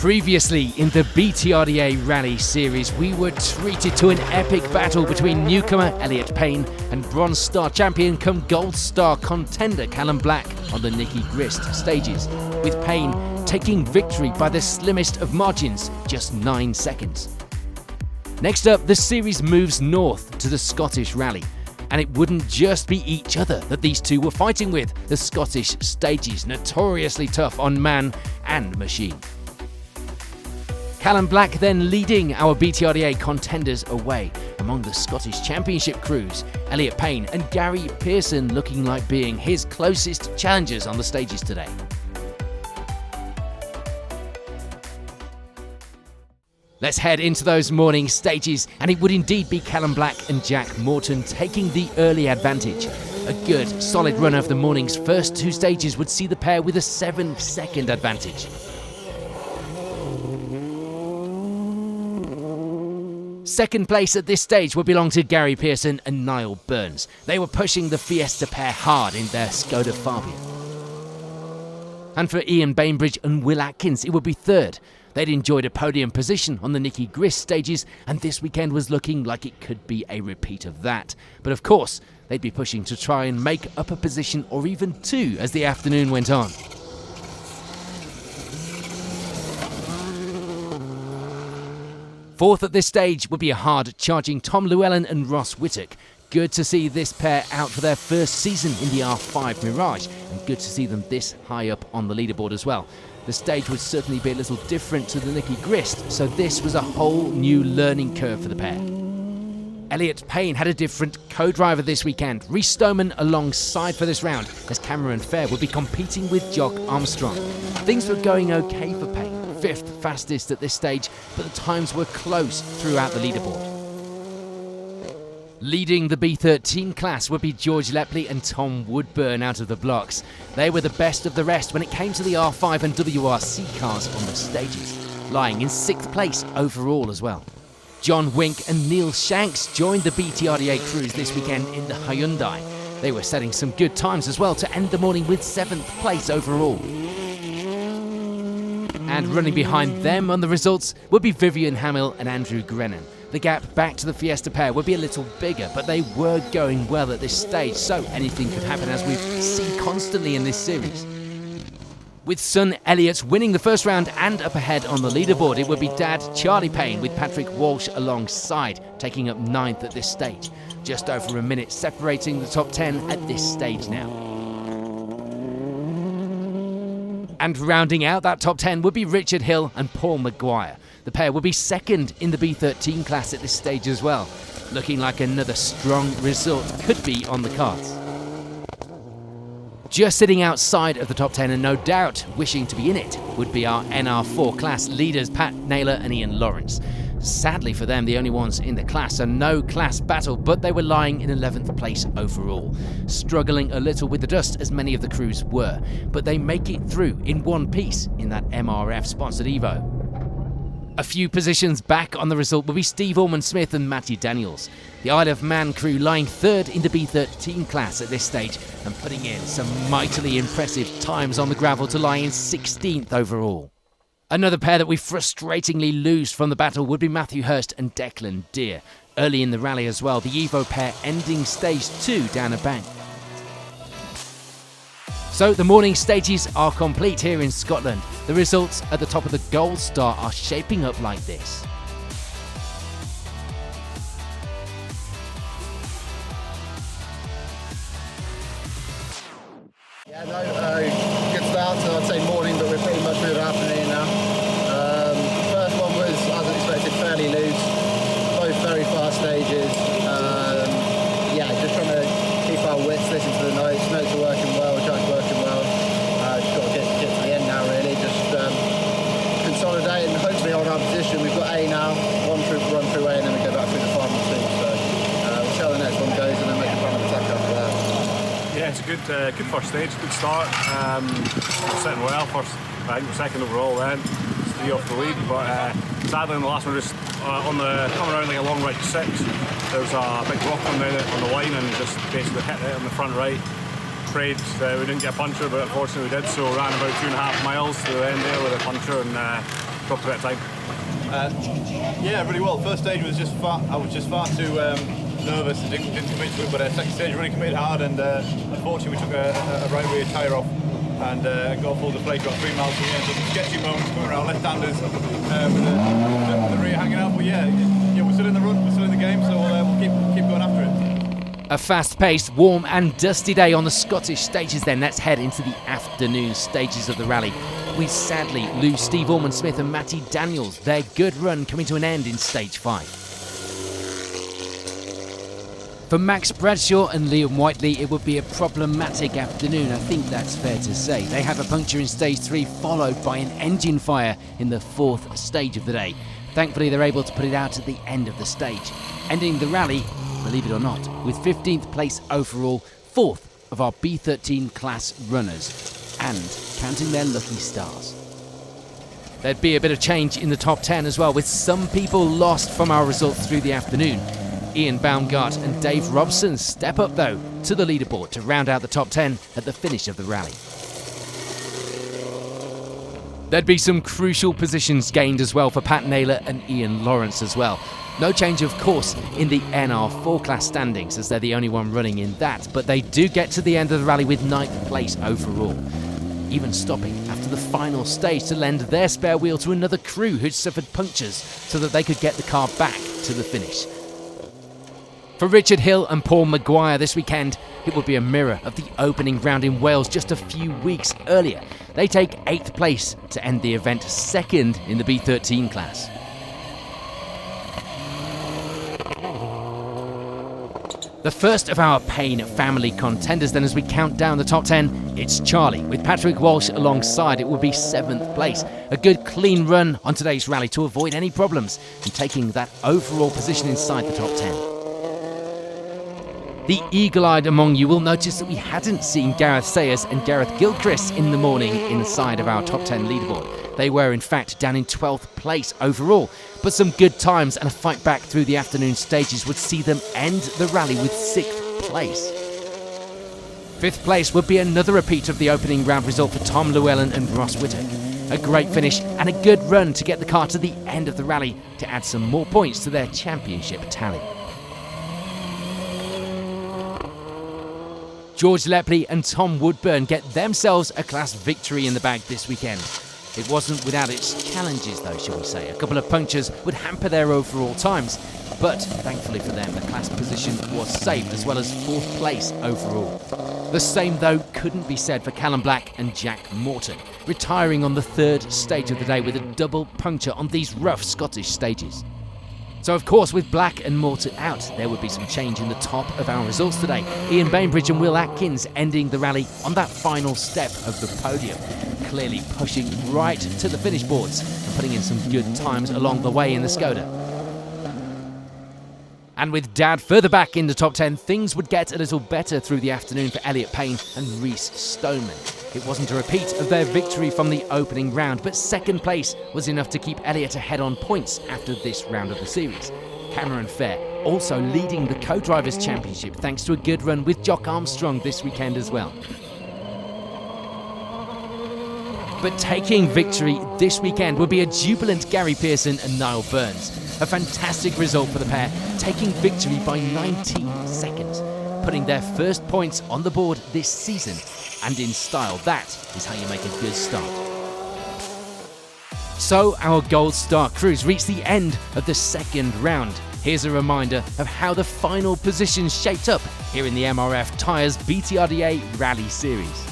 Previously in the BTRDA Rally Series, we were treated to an epic battle between newcomer Elliot Payne and Bronze Star champion come Gold Star contender Callum Black on the Nicky Grist stages, with Payne taking victory by the slimmest of margins, just 9 seconds. Next up, the series moves north to the Scottish Rally, and it wouldn't just be each other that these two were fighting with, the Scottish stages notoriously tough on man and machine. Callum Black then leading our BTRDA contenders away among the Scottish Championship crews, Elliot Payne and Gary Pearson looking like being his closest challengers on the stages today. Let's head into those morning stages, and it would indeed be Callum Black and Jack Morton taking the early advantage. A good, solid run of the morning's first 2 stages would see the pair with a 7-second advantage. Second place at this stage would belong to Gary Pearson and Niall Burns. They were pushing the Fiesta pair hard in their Skoda Fabia. And for Ian Bainbridge and Will Atkins, it would be third. They'd enjoyed a podium position on the Nicky Grist stages, and this weekend was looking like it could be a repeat of that. But of course, they'd be pushing to try and make up a position or even 2 as the afternoon went on. Fourth at this stage would be a hard-charging Tom Llewellyn and Ross Whittock. Good to see this pair out for their first season in the R5 Mirage, and good to see them this high up on the leaderboard as well. The stage would certainly be a little different to the Nicky Grist, so this was a whole new learning curve for the pair. Elliot Payne had a different co-driver this weekend, Rhys Stoneman alongside for this round, as Cameron Fair would be competing with Jock Armstrong. Things were going okay for Payne, 5th fastest at this stage, but the times were close throughout the leaderboard. Leading the B13 class would be George Lepley and Tom Woodburn out of the blocks. They were the best of the rest when it came to the R5 and WRC cars on the stages, lying in 6th place overall as well. John Wink and Neil Shanks joined the BTRDA crews this weekend in the Hyundai. They were setting some good times as well to end the morning with 7th place overall. And running behind them on the results would be Vivian Hamill and Andrew Grennan. The gap back to the Fiesta pair would be a little bigger, but they were going well at this stage, so anything could happen as we've seen constantly in this series. With son Elliot winning the first round and up ahead on the leaderboard, it would be dad Charlie Payne with Patrick Walsh alongside, taking up 9th at this stage. Just over a minute separating the top 10 at this stage now. And rounding out that top 10 would be Richard Hill and Paul Maguire. The pair will be second in the B13 class at this stage as well. Looking like another strong result could be on the cards. Just sitting outside of the top 10 and no doubt wishing to be in it would be our NR4 class leaders Pat Naylor and Ian Lawrence. Sadly for them, the only ones in the class, a no class battle, but they were lying in 11th place overall. Struggling a little with the dust as many of the crews were, but they make it through in one piece in that MRF sponsored Evo. A few positions back on the result will be Steve Orman-Smith and Matthew Daniels. The Isle of Man crew lying 3rd in the B13 class at this stage and putting in some mightily impressive times on the gravel to lie in 16th overall. Another pair that we frustratingly lose from the battle would be Matthew Hurst and Declan Deere. Early in the rally as well, the Evo pair ending stage 2 down a bank. So the morning stages are complete here in Scotland. The results at the top of the Gold Star are shaping up like this. Yeah, good start to, I'd say morning, but we're pretty much through the afternoon now. First one was, as expected, fairly loose. Both very fast stages. Just trying to keep our wits, listen to the notes. Notes are working well, Jack's working well. Just got to get to the end now, really. Just consolidate and hopefully hold our position. We've got A now, run through A, and then we go back through the final 2. So we'll see how the next one goes and then make a plan of attack after that. Yeah, it's a good first stage, good start. Sitting well, I think we're second overall then. It's 3 off the lead, but sadly in the last one, just coming around like a long right 6, there was a big rock on the line and just basically hit it on the front right. Prayed we didn't get a puncture, but unfortunately we did, so ran about 2.5 miles to the end there with a puncture, and Talk to that time. Yeah, really well. First stage was I was just far too nervous and didn't commit to it. But second stage really committed hard, and unfortunately we took a right rear tyre off and got a full deflator about 3 miles from the end. So some sketchy moments coming around left-handers with the rear hanging out. But yeah, we're still in the run, we're still in the game, so we'll keep going after it. A fast-paced, warm and dusty day on the Scottish stages then. Let's head into the afternoon stages of the rally. We sadly lose Steve Ormond-Smith and Matty Daniels. Their good run coming to an end in stage 5. For Max Bradshaw and Liam Whiteley, it would be a problematic afternoon. I think that's fair to say. They have a puncture in stage 3, followed by an engine fire in the 4th stage of the day. Thankfully, they're able to put it out at the end of the stage, ending the rally, believe it or not, with 15th place overall, 4th of our B13 class runners, and counting their lucky stars. There'd be a bit of change in the top 10 as well, with some people lost from our results through the afternoon. Ian Baumgart and Dave Robson step up though to the leaderboard to round out the top 10 at the finish of the rally. There'd be some crucial positions gained as well for Pat Naylor and Ian Lawrence as well. No change, of course, in the NR4 class standings, as they're the only one running in that, but they do get to the end of the rally with 9th place overall, even stopping after the final stage to lend their spare wheel to another crew who'd suffered punctures so that they could get the car back to the finish. For Richard Hill and Paul Maguire this weekend, it will be a mirror of the opening round in Wales just a few weeks earlier. They take 8th place to end the event, 2nd in the B13 class. The first of our Payne family contenders then, as we count down the top 10, it's Charlie, with Patrick Walsh alongside. It will be 7th place. A good clean run on today's rally to avoid any problems and taking that overall position inside the top 10. The eagle-eyed among you will notice that we hadn't seen Gareth Sayers and Gareth Gilchrist in the morning inside of our top 10 leaderboard. They were in fact down in 12th place overall, but some good times and a fight back through the afternoon stages would see them end the rally with 6th place. 5th place would be another repeat of the opening round result for Tom Llewellyn and Ross Whittock. A great finish and a good run to get the car to the end of the rally to add some more points to their championship tally. George Lepley and Tom Woodburn get themselves a class victory in the bag this weekend. It wasn't without its challenges though, shall we say. A couple of punctures would hamper their overall times, but thankfully for them, the class position was saved, as well as 4th place overall. The same though couldn't be said for Callum Black and Jack Morton, retiring on the 3rd stage of the day with a double puncture on these rough Scottish stages. So of course, with Black and Morton out, there would be some change in the top of our results today. Ian Bainbridge and Will Atkins ending the rally on that final step of the podium, clearly pushing right to the finish boards and putting in some good times along the way in the Skoda. And with Dad further back in the top 10, things would get a little better through the afternoon for Elliot Payne and Rhys Stoneman. It wasn't a repeat of their victory from the opening round, but 2nd place was enough to keep Elliot ahead on points after this round of the series. Cameron Fair also leading the Co-Drivers' Championship thanks to a good run with Jock Armstrong this weekend as well. But taking victory this weekend will be a jubilant Gary Pearson and Niall Burns. A fantastic result for the pair, taking victory by 19 seconds, putting their first points on the board this season. And in style, that is how you make a good start. So our Gold Star Cruise reached the end of the 2nd round. Here's a reminder of how the final positions shaped up here in the MRF Tyres BTRDA Rally Series.